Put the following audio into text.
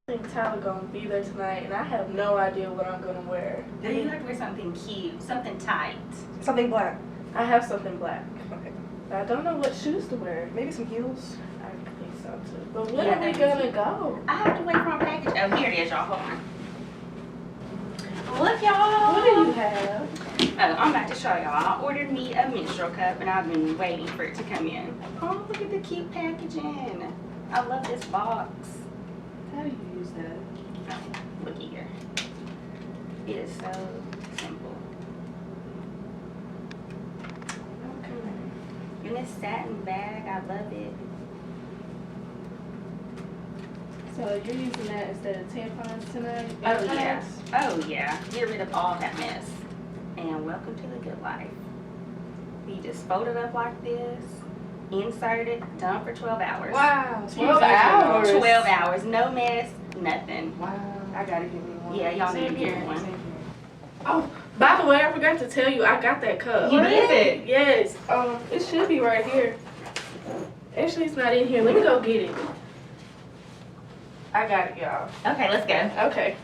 I think Tyler gonna be there tonight, and I have no idea what I'm gonna wear. No, you have to wear something cute, something tight. Something black. I have something black. Okay. But I don't know what shoes to wear. Maybe some heels. I think so too. But when Yeah, are we that'd be gonna cute. go? I have to wait for my package. Oh, here it is, y'all. Hold on. Look, y'all. What do you have? Oh, I'm about to show y'all. I ordered me a menstrual cup, and I've been waiting for it to come in. Oh, look at the cute packaging. I love this box. How do you use that? Look here. It is so simple. Okay. And this satin bag, I love it. So you're using that instead of tampons tonight? Oh yeah. Oh yeah. Get rid of all that mess. And welcome to the good life. You just fold it up like this, insert it, done for 12 hours. Wow, 12 hours. 12 hours. No mess, nothing. Wow. I gotta give me one. Yeah, y'all need to Same get here. one. Oh, by the way, I forgot to tell you, I got that cup. You Where did? is it? Yes. It should be right here. Actually, it's not in here. Let me go get it. I got it, y'all. Okay, let's go. Okay.